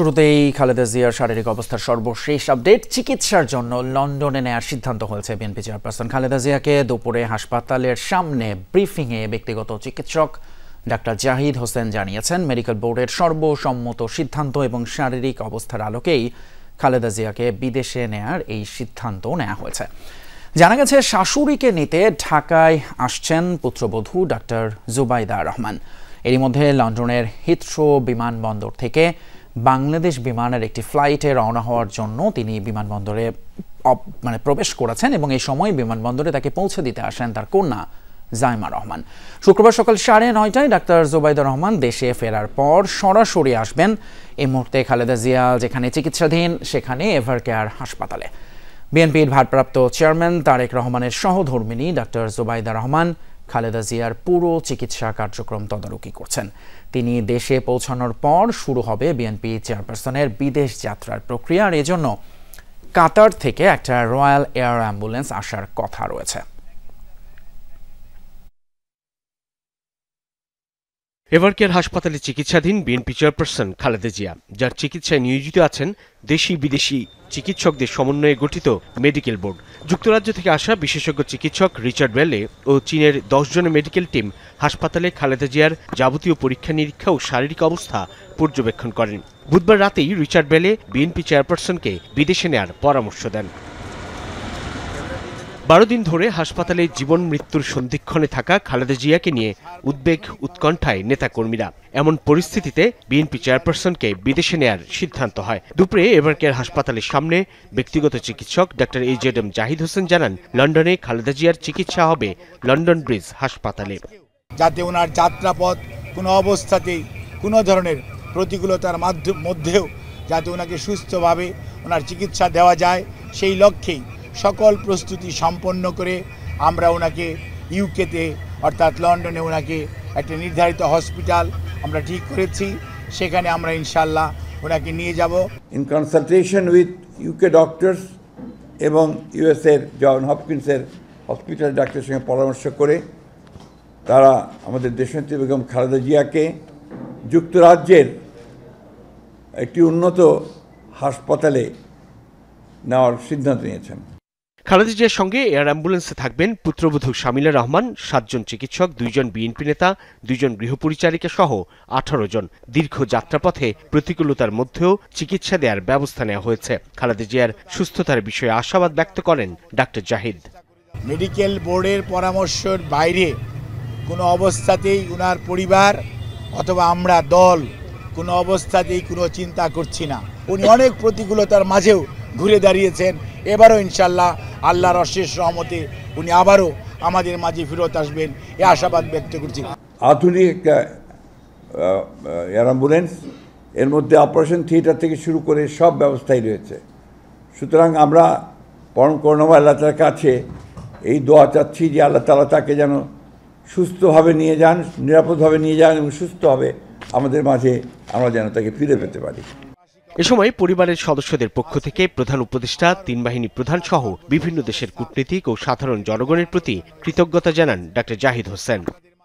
শুরুতেই খালেদা জিয়ার শারীরিক অবস্থার সর্বশেষ আপডেট। চিকিৎসার জন্য লন্ডনে নেওয়ার সিদ্ধান্ত হয়েছে বিএনপি চেয়ারপারসন খালেদা জিয়াকে। দুপুরে হাসপাতালের সামনে ব্রিফিংয়ে ব্যক্তিগত চিকিৎসক ডাক্তার জাহিদ হোসেন জানিয়েছেন, মেডিকেল বোর্ডের সর্বসম্মত সিদ্ধান্ত এবং শারীরিক অবস্থার আলোকেই খালেদা জিয়াকে বিদেশে নেয়ার এই সিদ্ধান্ত নেওয়া হয়েছে। জানা গেছে, শাশুড়িকে নিতে ঢাকায় আসছেন পুত্রবধূ ডাক্তার জুবাইদা রহমান। এরই মধ্যে লন্ডনের হিথ্রো বিমানবন্দর থেকে বাংলাদেশ বিমানের একটি ফ্লাইটে রওনা হওয়ার জন্য তিনি বিমানবন্দরে প্রবেশ করেছেন এবং এই সময় বিমানবন্দরে তাকে পৌঁছে দিতে আসেন তার কন্যা জাইমা রহমান। শুক্রবার সকাল 9:30টায় ডাক্তার জুবাইদা রহমান দেশে ফেরার পর সরাসরি আসবেন এই মুহূর্তে খালেদা জিয়া যেখানে চিকিৎসাধীন সেখানে এভারকেয়ার হাসপাতালে। বিএনপির ভারপ্রাপ্ত চেয়ারম্যান তারেক রহমানের সহধর্মিণী ডাক্তার জুবাইদা রহমান খালেদা জিয়ার পুরো চিকিৎসা কার্যক্রম তদারকি করছেন। তিনি দেশে পৌঁছানোর পর শুরু হবে বিএনপি চেয়ারপারসনের বিদেশ যাত্রার প্রক্রিয়া, আর এজন্য কাতার থেকে একটা রয়্যাল এয়ার অ্যাম্বুলেন্স আসার কথা রয়েছে। এভারকেয়ার হাসপাতালে চিকিৎসাধীন বিএনপি চেয়ারপারসন খালেদা জিয়া, যার চিকিৎসায় নিয়োজিত আছেন দেশি বিদেশি চিকিৎসকদের সমন্বয়ে গঠিত মেডিকেল বোর্ড। যুক্তরাজ্য থেকে আসা বিশেষজ্ঞ চিকিৎসক রিচার্ড বেলে ও চীনের 10 জনের মেডিকেল টিম হাসপাতালে খালেদা জিয়ার যাবতীয় পরীক্ষা নিরীক্ষা ও শারীরিক অবস্থা পর্যবেক্ষণ করেন। বুধবার রাতেই রিচার্ড বেলে বিএনপি চেয়ারপারসনকে বিদেশে নেয়ার পরামর্শ দেন। 12 দিন ধরে হাসপাতালে জীবন মৃত্যুর সন্ধিক্ষণে থাকা খালেদা জিয়াকে নিয়ে উদ্বেগ উৎকণ্ঠায় নেতাকর্মীরা। এমন পরিস্থিতিতে বিএনপি চেয়ারপারসনকে বিদেশে নেয়ার সিদ্ধান্ত হয়। দুপুরে এভারকেয়ার হাসপাতালের সামনে ব্যক্তিগত চিকিৎসক ডাক্তার AJM জাহিদ হোসেন জানান, লন্ডনে খালেদা জিয়ার চিকিৎসা হবে লন্ডন ব্রিজ হাসপাতালে। যাতে ওনার যাত্রাপথ কোনো অবস্থাতেই কোনো ধরনের প্রতিকূলতার মধ্যেও যাতে ওনাকে সুস্থভাবে ওনার চিকিৎসা দেওয়া যায়, সেই লক্ষ্যেই সকল প্রস্তুতি সম্পন্ন করে আমরা ওনাকে ইউকেতে অর্থাৎ লন্ডনে ওনাকে একটা নির্ধারিত হসপিটাল আমরা ঠিক করেছি, সেখানে আমরা ইনশাল্লাহ ওনাকে নিয়ে যাব। In consultation with UK doctors এবং ইউএসের জন হপকিন্সের হসপিটাল ডাক্তারের সঙ্গে পরামর্শ করে তারা আমাদের দেশনেত্রী বেগম খালেদা জিয়াকে যুক্তরাজ্যের একটি উন্নত হাসপাতালে নেওয়ার সিদ্ধান্ত নিয়েছেন। খালেদা জিয়ার সঙ্গে এয়ার অ্যাম্বুলেন্সে থাকবেন পুত্রবধূ শামিলা রহমান, 7 জন চিকিৎসক, 2 জন বিএনপি নেতা, 2 জন গৃহপরিচারিকা সহ 18 জন। দীর্ঘ যাত্রাপথে প্রতিকূলতার মধ্যেও চিকিৎসা দেওয়ার ব্যবস্থা নেওয়া হয়েছে। খালেদা জিয়ার সুস্থতার বিষয়ে আশাবাদ ব্যক্ত করেন ডাক্তার জাহিদ। মেডিকেল বোর্ডের পরামর্শের বাইরে কোনো অবস্থাতেই উনার পরিবার অথবা আমরা দল কোনো অবস্থাতেই কোনো চিন্তা করছি না। উনি অনেক প্রতিকূলতার মাঝেও ঘুরে দাঁড়িয়েছেন। এবারও ইনশাল্লাহ আল্লাহর অশেষ রহমতে উনি আবারও আমাদের মাঝে ফেরত আসবেন, এ আশাবাদ ব্যক্ত করছি। আধুনিক একটা এয়ার অ্যাম্বুলেন্স, এর মধ্যে অপারেশন থিয়েটার থেকে শুরু করে সব ব্যবস্থাই রয়েছে। সুতরাং আমরা পরম করুণাময় আল্লাহ তাআলার কাছে এই দোয়া চাচ্ছি যে আল্লাহ তাআলা তাকে যেন সুস্থভাবে নিয়ে যান, নিরাপদভাবে নিয়ে যান এবং সুস্থভাবে আমাদের মাঝে আমরা যেন তাকে ফিরে পেতে পারি। এ সময় পরিবারের সদস্যদের পক্ষ থেকে প্রধান উপদেষ্টা, 3 বাহিনী প্রধান সহ বিভিন্ন দেশের কূটনীতিক ও সাধারণ জনগণের প্রতি কৃতজ্ঞতা জানান ডাক্তার জাহিদ হোসেন।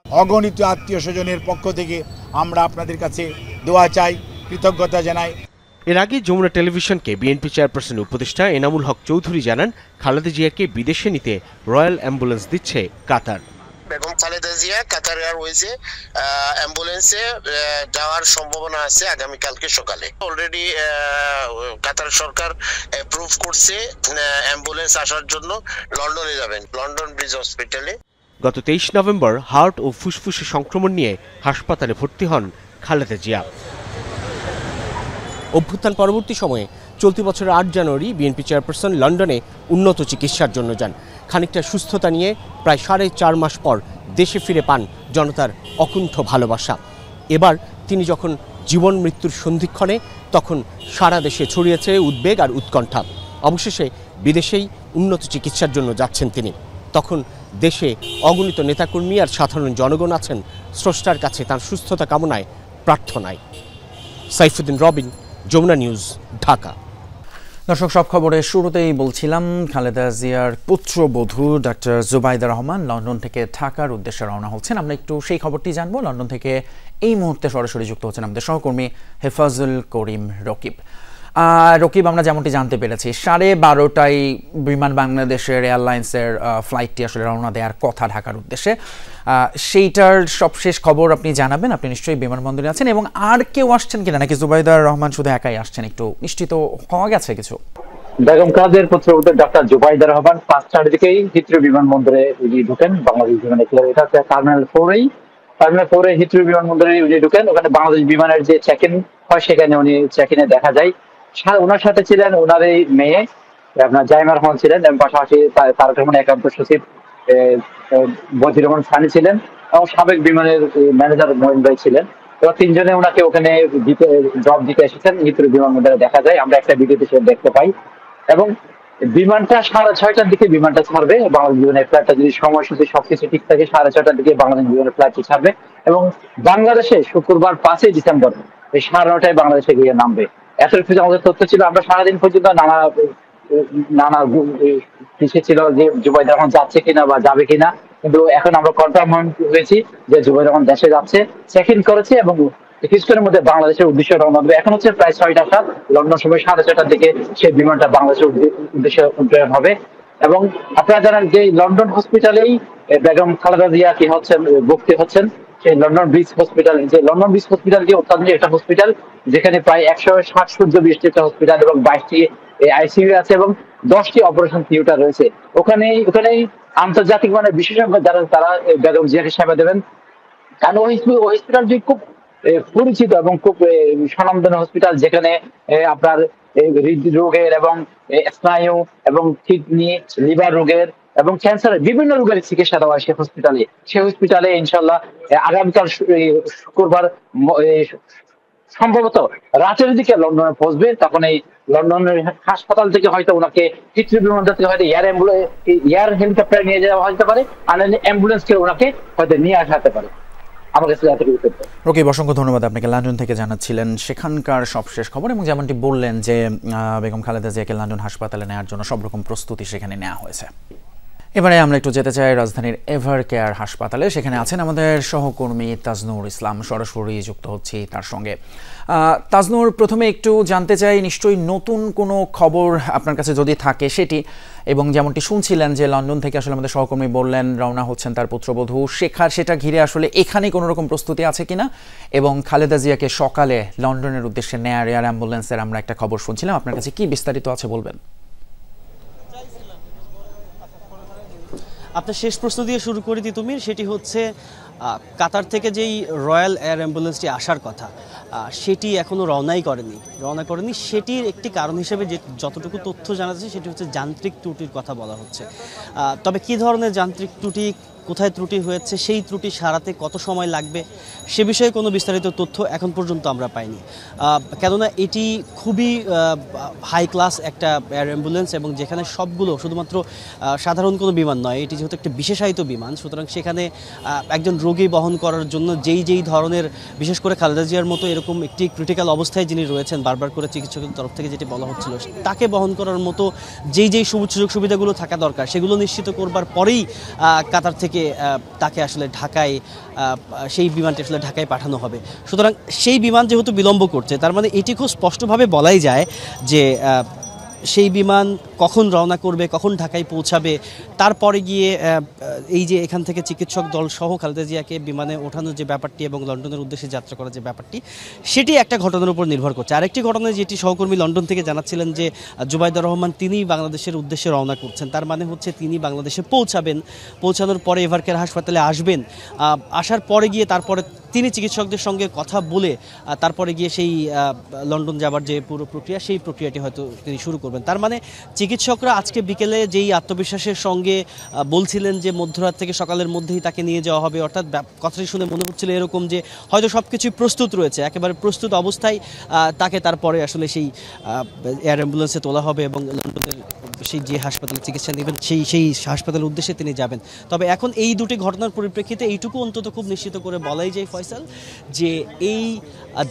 অগণিত আত্মীয় স্বজনের পক্ষ থেকে আমরা আপনাদের কাছে দোয়া চাই, কৃতজ্ঞতা জানাই। এর আগে যমুনা টেলিভিশনকে বিএনপি চেয়ারপারসন উপদেষ্টা এনামুল হক চৌধুরী জানান, খালেদা জিয়াকে বিদেশে নিতে রয়্যাল অ্যাম্বুলেন্স দিচ্ছে কাতার। বেগম খালেদা জিয়া কাতার এয়ারওয়েজে অ্যাম্বুলেন্সে যাওয়ার সম্ভাবনা আছে আগামীকালকে সকালে। অলরেডি কাতার সরকার অ্যাপ্রুভ করছে অ্যাম্বুলেন্স আসার জন্য। লন্ডনে যাবেন, লন্ডন ব্রিজ হসপিটালে। গত 23 নভেম্বর হার্ট ও ফুসফুসে সংক্রমণ নিয়ে হাসপাতালে ভর্তি হন খালেদা জিয়া। অভ্যুত্থান পরবর্তী সময়ে চলতি বছরের 8 জানুয়ারি বিএনপি চেয়ারপারসন লন্ডনে উন্নত চিকিৎসার জন্য যান। খানিকটা সুস্থতা নিয়ে প্রায় 4.5 মাস পর দেশে ফিরে পান জনতার অকুণ্ঠ ভালোবাসা। এবার তিনি যখন জীবন মৃত্যুর সন্ধিক্ষণে, তখন সারা দেশে ছড়িয়েছে উদ্বেগ আর উৎকণ্ঠা। অবশেষে বিদেশেই উন্নত চিকিৎসার জন্য যাচ্ছেন তিনি। তখন দেশে অগণিত নেতাকর্মী আর সাধারণ জনগণ আছেন স্রষ্টার কাছে তার সুস্থতা কামনায়, প্রার্থনায়। সাইফুদ্দিন রবিন, যমুনা নিউজ, ঢাকা। দর্শক, সব খবরের শুরুতেই বলছিলাম খালেদা জিয়ার পুত্রবধূ ডাক্তার জুবাইদা রহমান লন্ডন থেকে ঢাকার উদ্দেশ্যে রওনা হচ্ছেন। আমরা একটু সেই খবরটি জানবো। লন্ডন থেকে এই মুহূর্তে সরাসরি যুক্ত হচ্ছেন আমাদের সহকর্মী হেফাজুল করিম রকিব। রকিব, আমরা যেমনটি জানতে পেরেছি 12:30টায় বিমান বাংলাদেশের এয়ারলাইন্সের ফ্লাইটটি আসলে রওনা দেওয়ার কথা ঢাকার উদ্দেশ্যে। সেইটার সবশেষ খবর আপনি জানাবেন। আপনি নিশ্চয়ই বিমানবন্দরে আছেন, এবং আর কেউ আসছেন কিনা, নাকি জুবাইদা রহমান শুধু একাই আসছেন? একটু নিশ্চিত হওয়া গেছে কিছু? বেগম খালেদার পুত্রবধূ ডাক্তার জুবাইদা রহমান 5টার দিকেই হিথ্রো বিমানবন্দরে উনি ঢুকেন। বাংলাদেশ বিমানে এটা হচ্ছে টার্মিনাল 4 হিথ্রো বিমানবন্দরে উনি ঢুকেন। ওখানে বাংলাদেশ বিমানের যে চেক ইন হয় সেখানে উনি চেক ইনে দেখা যায়। ওনার সাথে ছিলেন ওনার এই মেয়ে আপনার জাইমা রহমান ছিলেন, এবং পাশাপাশি তারেক রহমান একান্ত সচিব বদির রহমান সানি ছিলেন, এবং সাবেক বিমানের ম্যানেজার মঈন ভাই ছিলেন। এবার তিনজনে ওনাকে ওখানে জব দিতে এসেছেন হিথ্রো বিমানবন্দরে দেখা যায়। আমরা একটা ভিডিওতে সে দেখতে পাই। এবং বিমানটা 6:30টার দিকে বিমানটা ছাড়বে। বাংলাদেশ বিমানের ফ্লাইটটা যদি সময়সূচি সবকিছু ঠিক থাকে 6:30টার দিকে বাংলাদেশ বিমানের ফ্লাইটটি ছাড়বে, এবং বাংলাদেশে শুক্রবার 5 ডিসেম্বর এই 9:30টায় বাংলাদেশে গিয়ে নামবে। এতটুকু আমাদের তথ্য ছিল। আমরা সারাদিন পর্যন্ত নানা পিছিয়ে ছিল যে জুবাইদা রহমান যাচ্ছে কিনা বা যাবে কিনা, কিন্তু এখন আমরা কনফার্ম হয়েছি যে জুবাইদা রহমান দেশে যাচ্ছে, চেক ইন করেছে এবং কিছুক্ষণের মধ্যে বাংলাদেশের উদ্দেশ্যে রওনা দেবে। এখন হচ্ছে প্রায় 6টা, লন্ডন সময় 4:30টার দিকে সেই বিমানটা বাংলাদেশের উদ্দেশ্যে উড্ডয়ন হবে। এবং আপনারা জানেন যে লন্ডন হসপিটালেই বেগম খালেদা জিয়া কি হচ্ছেন, ভর্তি হচ্ছেন। সেই লন্ডন ব্রিজ হসপিটাল, যে লন্ডন ব্রিজ হসপিটালটি অত্যাধুনিক একটা হসপিটাল, যেখানে প্রায় 160 শয্যা বিশিষ্ট একটা হসপিটাল, এবং 22টি আইসিইউ আছে, এবং 10টি অপারেশন থিয়েটার রয়েছে। ওখানেই আন্তর্জাতিক মানের বিশেষজ্ঞ যারা তারা বেগম জিয়াকে সেবা দেবেন। কারণ ওই হসপিটালটি খুব পরিচিত এবং খুব স্বনামধন্য হসপিটাল, যেখানে আপনার হৃদরোগের এবং স্নায়ু এবং কিডনি, লিভার রোগের এবং ক্যান্সারের বিভিন্ন রোগের চিকিৎসা দেওয়া হয় সেই হসপিটালে ইনশাল্লাহ আগামীকাল শুক্রবার সম্ভবত রাতের দিকে লন্ডনে পৌঁছবে। তখন এই লন্ডনের হাসপাতাল থেকে হয়তো ওনাকে হিথ্রো বিমানবন্দর থেকে হয়তো এয়ার হেলিকপ্টার নিয়ে যাওয়া হতে পারে, আর অ্যাম্বুলেন্স কে ওনাকে হয়তো নিয়ে আসতে পারে। রকিব, অসংখ্য ধন্যবাদ আপনাকে। লন্ডন থেকে জানাচ্ছিলেন সেখানকার সবশেষ খবর, এবং যেমনটি বললেন যে বেগম খালেদা জিয়াকে লন্ডন হাসপাতালে নেওয়ার জন্য সব রকম প্রস্তুতি সেখানে নেওয়া হয়েছে। এবারে আমরা একটু যেতে চাই রাজধানীর এভার কেয়ার হাসপাতালে। সেখানে আছেন আমাদের সহকর্মী তাজনুর ইসলাম, সরাসরি যুক্ত হচ্ছি তার সঙ্গে। তাজনুর, প্রথমে একটু জানতে চাই, নিশ্চয়ই নতুন কোনো খবর আপনার কাছে যদি থাকে সেটি, এবং যেমনটি শুনছিলেন যে লন্ডন থেকে আসলে আমাদের সহকর্মী বললেন রওনা হচ্ছেন তার পুত্রবধূ, সেটা ঘিরে আসলে এখানে কোনো রকম প্রস্তুতি আছে কিনা, এবং খালেদা জিয়াকে সকালে লন্ডনের উদ্দেশ্যে নেয়ার এয়ার অ্যাম্বুলেন্সের আমরা একটা খবর শুনছিলাম, আপনার কাছে কি বিস্তারিত আছে বলবেন? আপনার শেষ প্রশ্ন দিয়ে শুরু করে দিই তুমি, সেটি হচ্ছে কাতার থেকে যেই রয়্যাল এয়ার অ্যাম্বুলেন্সটি আসার কথা সেটি এখনও রওনা করেনি। সেটির একটি কারণ হিসেবে যে যতটুকু তথ্য জানা যাচ্ছে সেটি হচ্ছে যান্ত্রিক ত্রুটির কথা বলা হচ্ছে। তবে কী ধরনের যান্ত্রিক ত্রুটি, কোথায় ত্রুটি হয়েছে, সেই ত্রুটি সারাতে কত সময় লাগবে সে বিষয়ে কোনো বিস্তারিত তথ্য এখন পর্যন্ত আমরা পাইনি। কেননা এটি খুবই হাই ক্লাস একটা এয়ার অ্যাম্বুলেন্স, এবং যেখানে সবগুলো শুধুমাত্র সাধারণ কোনো বিমান নয়, এটি যেহেতু একটা বিশেষায়িত বিমান, সুতরাং সেখানে একজন রোগী বহন করার জন্য যেই ধরনের, বিশেষ করে খালেদা জিয়ার মতো এরকম একটি ক্রিটিক্যাল অবস্থায় যিনি রয়েছেন, বারবার করে চিকিৎসকের তরফ থেকে যেটি বলা হচ্ছিল, তাকে বহন করার মতো যেই সুযোগ সুবিধাগুলো থাকা দরকার সেগুলো নিশ্চিত করবার পরেই কাতার থেকে তাকে আসলে ঢাকায়, সেই বিমানটি আসলে ঢাকায় পাঠানো হবে। সুতরাং সেই বিমান যেহেতু বিলম্ব করছে, তার মানে এটি খুব স্পষ্টভাবে বলাই যায় যে সেই বিমান কখন রওনা করবে, কখন ঢাকায় পৌঁছাবে, তারপরে গিয়ে এই যে এখান থেকে চিকিৎসক দল সহ খালেদা জিয়াকে বিমানে ওঠানোর যে ব্যাপারটি এবং লন্ডনের উদ্দেশ্যে যাত্রা করার যে ব্যাপারটি, সেটি একটা ঘটনার উপর নির্ভর করছে। আরেকটি ঘটনা যেটি সহকর্মী লন্ডন থেকে জানাচ্ছিলেন যে জুবাইদা রহমান তিনি বাংলাদেশের উদ্দেশ্যে রওনা করছেন, তার মানে হচ্ছে তিনি বাংলাদেশে পৌঁছানোর পরে এভার কেয়ার হাসপাতালে আসবেন, আসার পরে গিয়ে তারপরে তিনি চিকিৎসকদের সঙ্গে কথা বলে তারপরে গিয়ে সেই লন্ডন যাবার যে পুরো প্রক্রিয়া, সেই প্রক্রিয়াটি হয়তো তিনি শুরু করবেন। তার মানে চিকিৎসকরা আজকে বিকেলে যেই আত্মবিশ্বাসের সঙ্গে বলছিলেন যে মধ্যরাত থেকে সকালের মধ্যেই তাকে নিয়ে যাওয়া হবে, অর্থাৎ কথাটি শুনে মনে হচ্ছিল এরকম যে হয়তো সব কিছুই প্রস্তুত রয়েছে, একেবারে প্রস্তুত অবস্থায় তাকে তারপরে আসলে সেই এয়ার অ্যাম্বুলেন্সে তোলা হবে এবং লন্ডনের সেই যে হাসপাতালে চিকিৎসা নেবেন সেই হাসপাতালের উদ্দেশ্যে তিনি যাবেন। তবে এখন এই দুটি ঘটনার পরিপ্রেক্ষিতে এইটুকু অন্তত খুব নিশ্চিত করে বলাই যায় ফয়সাল যে এই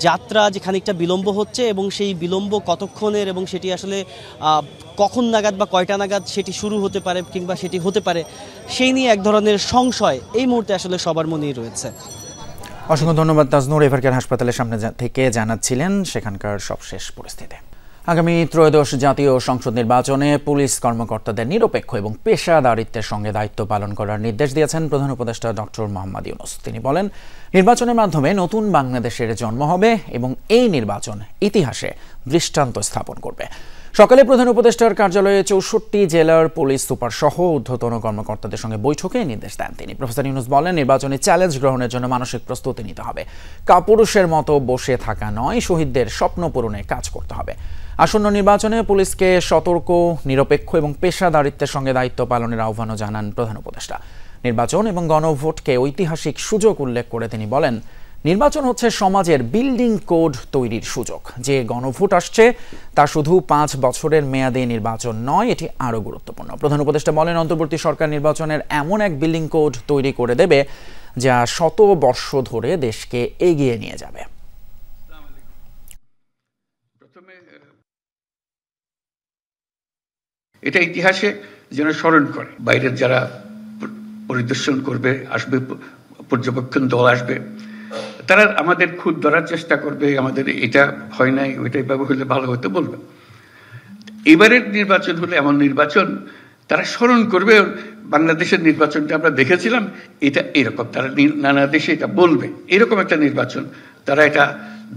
যাত্রা যে খানিকটা বিলম্ব হচ্ছে এবং সেই বিলম্ব কতক্ষণের এবং সেটি আসলে কখন নাগাদ বা কয়টা নাগাদ সেটি শুরু হতে পারে কিংবা সেটি হতে পারে সেই নিয়ে এক ধরনের সংশয় এই মুহূর্তে আসলে সবার মনেই রয়েছে। অসংখ্য ধন্যবাদ তাজনুর। এভারকেয়ার হাসপাতালের সামনে থেকে জানাচ্ছিলেন সেখানকার সবশেষ পরিস্থিতি। আগামী ত্রয়োদশ জাতীয় সংসদ নির্বাচনে পুলিশ কর্মকর্তাদের নিরপেক্ষ এবং পেশাদারিত্বের সঙ্গে দায়িত্ব পালন করার নির্দেশ দিয়েছেন প্রধান উপদেষ্টা ডক্টর মোহাম্মদ ইউনূস। তিনি বলেন, নির্বাচনের মাধ্যমে নতুন বাংলাদেশের জন্ম হবে এবং এই নির্বাচন ইতিহাসে দৃষ্টান্ত স্থাপন করবে। সকালে প্রধান উপদেষ্টার কার্যালয়ে 64 জেলার পুলিশ সুপার সহ ঊর্ধ্বতন কর্মকর্তাদের সঙ্গে বৈঠকে নির্দেশ দেন তিনি। প্রফেসর ইউনূস বলেন, নির্বাচনী চ্যালেঞ্জ গ্রহণের জন্য মানসিক প্রস্তুতি নিতে হবে। কাপুরুষের মতো বসে থাকা নয়, শহীদদের স্বপ্ন পূরণে কাজ করতে হবে। আসন্ন নির্বাচনে পুলিশকে সতর্ক, নিরপেক্ষ এবং পেশাদারিত্বের সঙ্গে দায়িত্ব পালনের আহ্বানও জানান প্রধান উপদেষ্টা। নির্বাচন এবং গণভোটকে ঐতিহাসিক সুযোগ উল্লেখ করে তিনি বলেন, নির্বাচন হচ্ছে সমাজের বিল্ডিং কোড তৈরির সুযোগ। যে গণভোট আসছে তা শুধু 5 বছরের মেয়াদে নির্বাচন নয়, এটি আরও গুরুত্বপূর্ণ। প্রধান উপদেষ্টা বলেন, অন্তর্বর্তী সরকার নির্বাচনের এমন এক বিল্ডিং কোড তৈরি করে দেবে যা শত বর্ষ ধরে দেশকে এগিয়ে নিয়ে যাবে। এটা ইতিহাসে যেন স্মরণ করে, বাইরের যারা পরিদর্শন করবে, আসবে, পর্যবেক্ষণ দল আসবে, তারা আমাদের খুদ ধরার চেষ্টা করবে, আমাদের এটা হয় নাই, ওইটাই ভাবে হলে ভালো হতে বলবে। এবারের নির্বাচন হলে এমন নির্বাচন তারা স্মরণ করবে, বাংলাদেশের নির্বাচনটা আমরা দেখেছিলাম, এটা এরকম, তারা নানা দেশে এটা বলবে, এরকম একটা নির্বাচন তারা এটা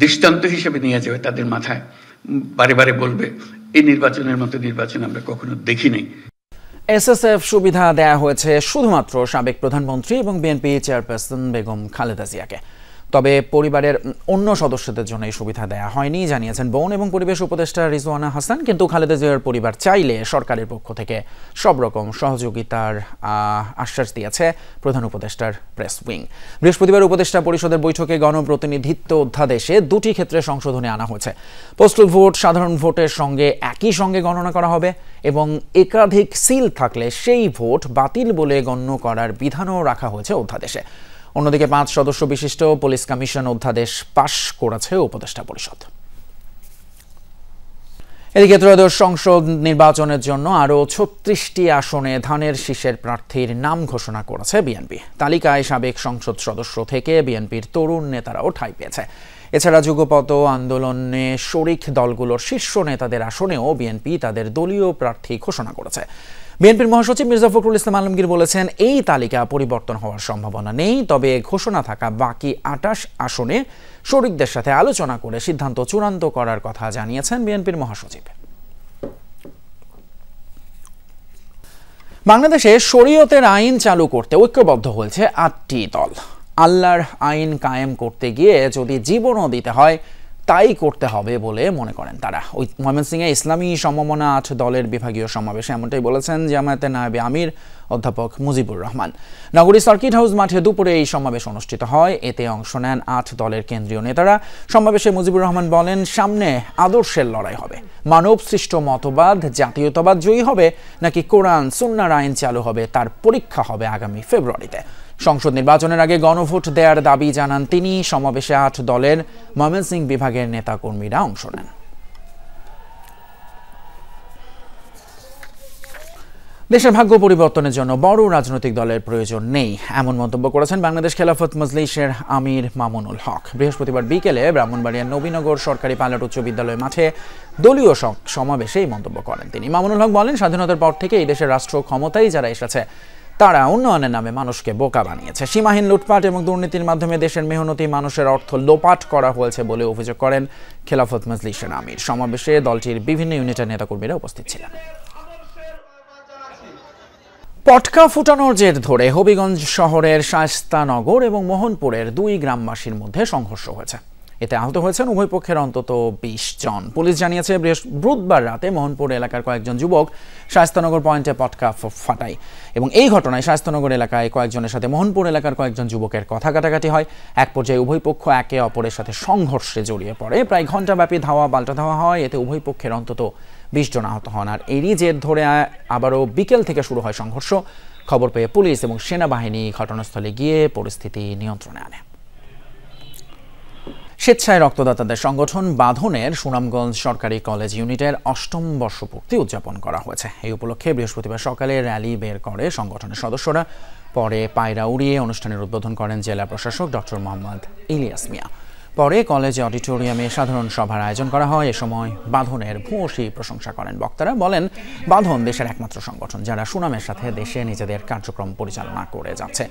দৃষ্টান্ত হিসেবে নিয়ে যাবে তাদের মাথায়, বারে বারে বলবে, এই নির্বাচনের মতো নির্বাচন আমরা কখনো দেখিনি। এসএসএফ সুবিধা দেয়া হয়েছে শুধুমাত্র সাবেক প্রধানমন্ত্রী এবং বিএনপি চেয়ারপারসন বেগম খালেদা জিয়াকে। তবে পরিবারের অন্য সদস্যদের জন্য এই সুবিধা দেয়া হয়নি জানিয়েছেন বন এবং পরিবেশ উপদেষ্টা রিজওয়ানা হাসান। কিন্তু খালেদা জিয়ার পরিবার চাইলে সরকারের পক্ষ থেকে সব রকম সহযোগিতার আশ্বাস দিয়েছে প্রধান উপদেষ্টার প্রেস উইং। বৃহস্পতিবার উপদেষ্টা পরিষদের বৈঠকে গণপ্রতিনিধিত্ব অধ্যাদেশে 2টি ক্ষেত্রে সংশোধনী আনা হয়েছে। পোস্টাল ভোট সাধারণ ভোটের সঙ্গে একই সঙ্গে গণনা করা হবে এবং একাধিক সিল থাকলে সেই ভোট বাতিল বলে গণ্য করার বিধানও রাখা হয়েছে অধ্যাদেশে। অন্যদিকে 5 সদস্য বিশিষ্ট পুলিশ কমিশন অধ্যাদেশ পাশ করেছে উপদেষ্টা পরিষদ। এদিকে ত্রয়োদশ সংসদ নির্বাচনের জন্য আরও 36টি আসনে ধানের শীষের প্রার্থীর নাম ঘোষণা করেছে বিএনপি। তালিকায় সাবেক সংসদ সদস্য থেকে বিএনপির তরুণ নেতারাও ঠাঁই পেয়েছে। এছাড়া যুগপৎ আন্দোলনে শরিক দলগুলোর শীর্ষ নেতাদের আসনেও বিএনপি তাদের দলীয় প্রার্থী ঘোষণা করেছে। বিএনপির মহাসচিব মির্জা ফখরুল ইসলাম আলমগীর বলেছেন, এই তালিকা পরিবর্তন হওয়ার সম্ভাবনা নেই, তবে ঘোষণা থাকা বাকি 28 আসনে শরিকদের সাথে আলোচনা করে সিদ্ধান্ত চূড়ান্ত করার কথা জানিয়েছেন বিএনপির মহাসচিব। বাংলাদেশে শরীয়তের আইন চালু করতে ঐক্যবদ্ধ হয়েছে 8টি দল। আল্লাহর আইন কায়েম করতে গিয়ে যদি জীবনও দিতে হয় তাই করতে হবে বলে মনে করেন তারা। ওই ময়মনসিংহে ইসলামী সমমনা 8 দলের বিভাগীয় সমাবেশে এমনটাই বলেছেন জামায়াতের নায়েবে আমির অধ্যাপক মুজিবুর রহমান। নগরী সার্কিট হাউস মাঠে দুপুরে এই সমাবেশ অনুষ্ঠিত হয়। এতে অংশ নেন 8 দলের কেন্দ্রীয় নেতারা। সমাবেশে মুজিবুর রহমান বলেন, সামনে আদর্শের লড়াই হবে। মানব সৃষ্ট মতবাদ, জাতীয়তাবাদ জয়ী হবে নাকি কোরআন সুন্নাহর আইন চালু হবে, তার পরীক্ষা হবে আগামী ফেব্রুয়ারিতে। সংসদ নির্বাচনের আগে গণভোট দেওয়ার দাবি জানান তিনি। সমাবেশে 8 দলের ময়মনসিংহ বিভাগের নেতাকর্মীরা অংশ নেন। দেশের ভাগ্য পরিবর্তনের জন্য বড় রাজনৈতিক দলের প্রয়োজন নেই, এমন মন্তব্য করেছেন বাংলাদেশ খেলাফত মজলিসের আমির মামুনুল হক। বৃহস্পতিবার বিকেলে ব্রাহ্মণবাড়িয়ার নবীনগর সরকারি পাইলট উচ্চ বিদ্যালয় মাঠে দলীয় সমাবেশে এই মন্তব্য করেন তিনি। মামুনুল হক বলেন, স্বাধীনতার পর থেকে এই দেশের রাষ্ট্র ক্ষমতায় যারা এসেছে তারা উন্নয়নের নামে মানুষকে বোকা বানিয়েছে। সীমাহীন লুটপাট এবং দুর্নীতির মাধ্যমে দেশের মেহনতি মানুষের অর্থ লোপাট করা হয়েছে বলে অভিযোগ করেন খেলাফত মজলিসের আমির। সমাবেশে দলটির বিভিন্ন ইউনিটের নেতাকর্মীরা উপস্থিত ছিলেন। পটকা ফুটানোর জের ধরে হবিগঞ্জ শহরের শায়েস্তানগর এবং মোহনপুরের 2 গ্রামবাসীর মধ্যে সংঘর্ষ হয়েছে। এতে আহত হয়েছেন উভয় পক্ষের অন্তত 20 জন। পুলিশ জানিয়েছে বুধবার রাতে মোহনপুর এলাকার কয়েকজন যুবক শায়েস্তানগর পয়েন্টে পটকা ফাটায় এবং এই ঘটনায় শায়েস্তানগর এলাকায় কয়েকজনের সাথে মোহনপুর এলাকার কয়েকজন যুবকের কথা কাটাকাটি হয়। এক পর্যায়ে উভয় পক্ষ একে অপরের সাথে সংঘর্ষে জড়িয়ে পড়ে। প্রায় ঘণ্টাব্যাপী ধাওয়া পাল্টা ধাওয়া হয়। এতে উভয় পক্ষের অন্তত 20 জন আহত হন। আর এরই জের ধরে আবারও বিকেল থেকে শুরু হয় সংঘর্ষ। খবর পেয়ে পুলিশ এবং সেনাবাহিনী ঘটনাস্থলে গিয়ে পরিস্থিতি নিয়ন্ত্রণে আনে। স্বেচ্ছায় রক্তদাতাদের সংগঠন বাঁধনের সুনামগঞ্জ সরকারি কলেজ ইউনিটের ৮ম বর্ষপূর্তি উদযাপন করা হয়েছে। এই উপলক্ষে বৃহস্পতিবার সকালে র্যালি বের করে সংগঠনের সদস্যরা। পরে পায়রা উড়িয়ে অনুষ্ঠানের উদ্বোধন করেন জেলা প্রশাসক ডক্টর মোহাম্মদ ইলিয়াস মিয়া। পরে কলেজ অডিটোরিয়ামে সাধারণ সভার আয়োজন করা হয়। এ সময় বাঁধনের ভূয়সী প্রশংসা করেন বক্তারা। বলেন, বাঁধন দেশের একমাত্র সংগঠন যারা সুনামের সাথে দেশে নিজেদের কার্যক্রম পরিচালনা করে যাচ্ছে।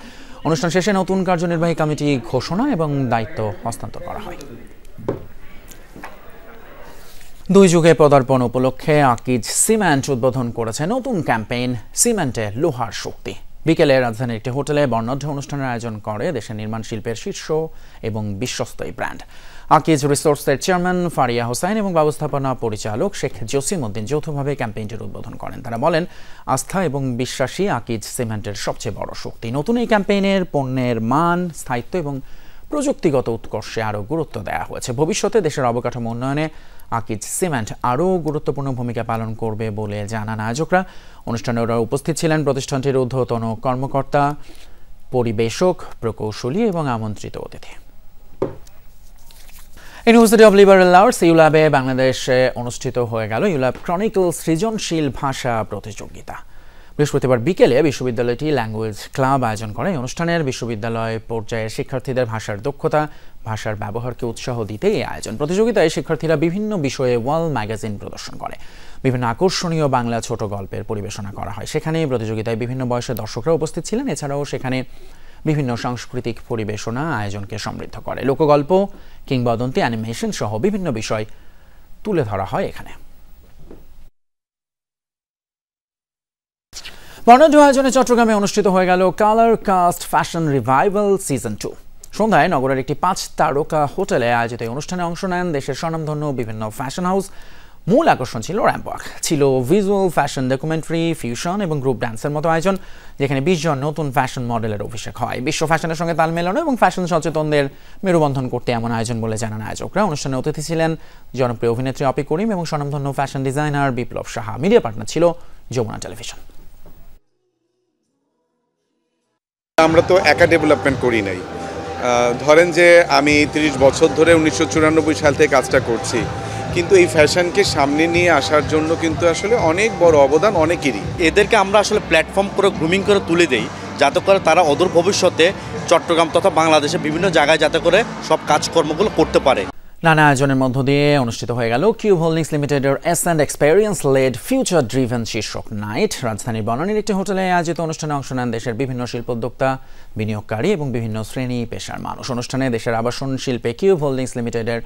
অনুষ্ঠান শেষে নতুন কার্যনির্বাহী কমিটি ঘোষণা এবং দায়িত্ব হস্তান্তর করা হয়। দুই যুগে পদার্পণ উপলক্ষে আকিজ সিমেন্ট উদ্বোধন করেছে নতুন ক্যাম্পেইন সিমেন্টে লোহার শক্তি। বিকেলে রাজধানীর একটি হোটেলে বর্ণাঢ্য অনুষ্ঠানের আয়োজন করে দেশের নির্মাণ শিল্পের শীর্ষ এবং বিশ্বস্ত এই ব্র্যান্ড। আকিজ রিসোর্সের চেয়ারম্যান ফারিয়া হোসাইন এবং ব্যবস্থাপনা পরিচালক শেখ জসিম উদ্দিন যৌথভাবে ক্যাম্পেইনটির উদ্বোধন করেন। তারা বলেন, আস্থা এবং বিশ্বাসী আকিজ সিমেন্টের সবচেয়ে বড় শক্তি। নতুন এই ক্যাম্পেইনের পণ্যের মান, স্থায়িত্ব এবং প্রযুক্তিগত উৎকর্ষে আরও গুরুত্ব দেওয়া হয়েছে। ভবিষ্যতে দেশের অবকাঠামো উন্নয়নে আকিজ সিমেন্ট আরও গুরুত্বপূর্ণ ভূমিকা পালন করবে বলে জানান আয়োজকরা। অনুষ্ঠানে ওরা উপস্থিত ছিলেন প্রতিষ্ঠানটির ঊর্ধ্বতন কর্মকর্তা, পরিবেশক, প্রকৌশলী এবং আমন্ত্রিত অতিথি। ইউনিভার্সিটি অব লিবারেল আর্টস ইউল্যাবে বাংলাদেশে অনুষ্ঠিত হয়ে গেল ইউল্যাব ক্রনিকল সৃজনশীল ভাষা প্রতিযোগিতা। বৃহস্পতিবার বিকেলে বিশ্ববিদ্যালয়টি ল্যাঙ্গুয়েজ ক্লাব আয়োজন করে। অনুষ্ঠানের বিশ্ববিদ্যালয় পর্যায়ের শিক্ষার্থীদের ভাষার দক্ষতা, ভাষার ব্যবহারকে উৎসাহ দিতে এই আয়োজন। প্রতিযোগিতায় শিক্ষার্থীরা বিভিন্ন বিষয়ে ওয়াল ম্যাগাজিন প্রদর্শন করে। বিভিন্ন আকর্ষণীয় বাংলা ছোট গল্পের পরিবেশনা করা হয়। সেখানে প্রতিযোগিতায় বিভিন্ন বয়সের দর্শকরা উপস্থিত ছিলেন। এছাড়াও সেখানে বিভিন্ন সাংস্কৃতিক পরিবেশনা আয়োজনকে সমৃদ্ধ করে। লোকগল্প, কিংবদন্তি, অ্যানিমেশন সহ বিভিন্ন বিষয় তুলে ধরা হয় এখানে। বর্ণাঢ্য আয়োজনে চট্টগ্রামে অনুষ্ঠিত হয়ে গেল colour cast fashion revival season 2। সন্ধ্যায় নগরের একটি 5 তারকা হোটেলে আয়োজিত এই অনুষ্ঠানে অংশ নেন দেশের স্বনামধন্য বিভিন্ন ফ্যাশন হাউস। মূল আকর্ষণ ছিল র্যাম্প ওয়াক, ছিল ভিজুয়াল ফ্যাশন ডকুমেন্টারি, ফিউশন এবং গ্রুপ ডান্সের মতো আয়োজন, যেখানে 20 জন নতুন ফ্যাশন মডেলের অভিষেক হয়। বিশ্ব ফ্যাশনের সঙ্গে তাল মেলানো এবং ফ্যাশন সচেতনদের মেরুবন্ধন করতে এমন আয়োজন বলে জানান আয়োজকরা। অনুষ্ঠানে অতিথি ছিলেন জনপ্রিয় অভিনেত্রী অপি করিম এবং স্বনামধন্য ফ্যাশন ডিজাইনার বিপ্লব সাহা। মিডিয়া পার্টনার ছিল যমুনা টেলিভিশন। আমরা তো একা ডেভেলপমেন্ট করি নাই। ধরেন যে আমি 30 বছর ধরে 1994 সাল থেকে কাজটা করছি, কিন্তু এই ফ্যাশনকে সামনে নিয়ে আসার জন্য কিন্তু আসলে অনেক বড় অবদান অনেকেরই। এদেরকে আমরা আসলে প্ল্যাটফর্ম করে গ্রুমিং করে তুলে দেই, যাতে করে তারা অদূর ভবিষ্যতে চট্টগ্রাম তথা বাংলাদেশে বিভিন্ন জায়গায় যাতে করে সব কাজকর্মগুলো করতে পারে। নানা আয়োজনের মধ্য দিয়ে অনুষ্ঠিত হয়ে গেল কিউব হোল্ডিংস লিমিটেডের এস&এন্ড এক্সপেরিয়েন্স লেড ফিউচার ড্রিভেন শীর্ষক নাইট। রাজধানীর বনানীর একটি হোটেলে আয়োজিত অনুষ্ঠানে অংশ নেন দেশের বিভিন্ন শিল্পোদ্যোক্তা, বিনিয়োগকারী এবং বিভিন্ন শ্রেণী পেশার মানুষ। অনুষ্ঠানে দেশের আবাসন শিল্পে কিউব হোল্ডিংস লিমিটেডের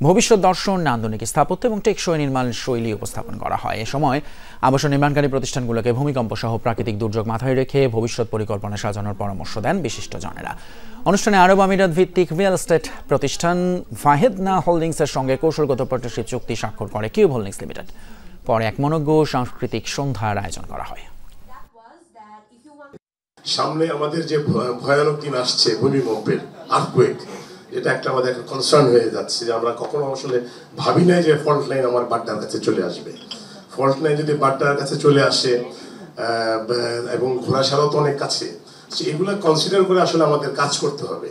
ভবিষ্যৎ দর্শন, নান্দনিক স্থাপত্য এবং টেকসই নির্মাণ শৈলী উপস্থাপন করা হয়। এ সময় আবাসন নির্মাণকারী প্রতিষ্ঠানগুলোকে ভূমিকম্প সহ প্রাকৃতিক দুর্যোগ মাথায় রেখে ভবিষ্যৎ পরিকল্পনা সাজানোর পরামর্শ দেন বিশিষ্টজনেরা। অনুষ্ঠানে আরব আমিরাত ভিত্তিক রিয়েল এস্টেট প্রতিষ্ঠান ফাহেদনা হোল্ডিংসের সঙ্গে কৌশলগত পার্টনারশিপ চুক্তি স্বাক্ষর করে কিউব হোল্ডিংস লিমিটেড। পরে এক মনোজ্ঞ সাংস্কৃতিক সন্ধ্যার আয়োজন করা হয়। সামনে আমাদের যে ভয়ানক দিন আসছে, ভূমিকম্পের, আর্থকুয়েক, এটা একটা আমাদের একটা কনসার্ন হয়ে যাচ্ছে যে আমরা কখনো আসলে ভাবি নাই যে ফল্ট লাইন আমার বাড্ডার কাছে চলে আসবে। ফল্ট লাইন যদি বাড্ডার কাছে চলে আসে এবং ঘোড়াশালাও তো অনেক কাছে, এগুলো কনসিডার করে আসলে আমাদের কাজ করতে হবে।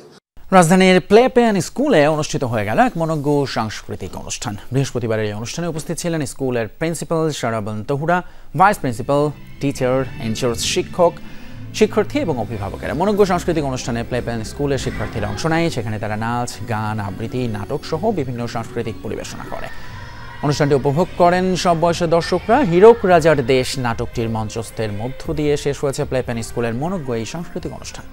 রাজধানীর প্লে পেন স্কুলে অনুষ্ঠিত হয়ে গেল এক মনোজ্ঞ সাংস্কৃতিক অনুষ্ঠান। বৃহস্পতিবারের এই অনুষ্ঠানে উপস্থিত ছিলেন স্কুলের principal Sharaban Tahura, vice principal, teacher, in charge শিক্ষক, শিক্ষার্থী এবং অভিভাবকেরা। মনোজ্ঞ সাংস্কৃতিক অনুষ্ঠানে প্লে পেন স্কুলের শিক্ষার্থীরা অংশ নেয়। সেখানে তারা নাচ, গান, আবৃত্তি, নাটক সহ বিভিন্ন সাংস্কৃতিক পরিবেশনা করে। অনুষ্ঠানটি উপভোগ করেন সব বয়সের দর্শকরা। হীরক রাজার দেশ নাটকটির মঞ্চস্থের মধ্য দিয়ে শেষ হয়েছে প্লে পেন স্কুলের মনোজ্ঞ এই সাংস্কৃতিক অনুষ্ঠান।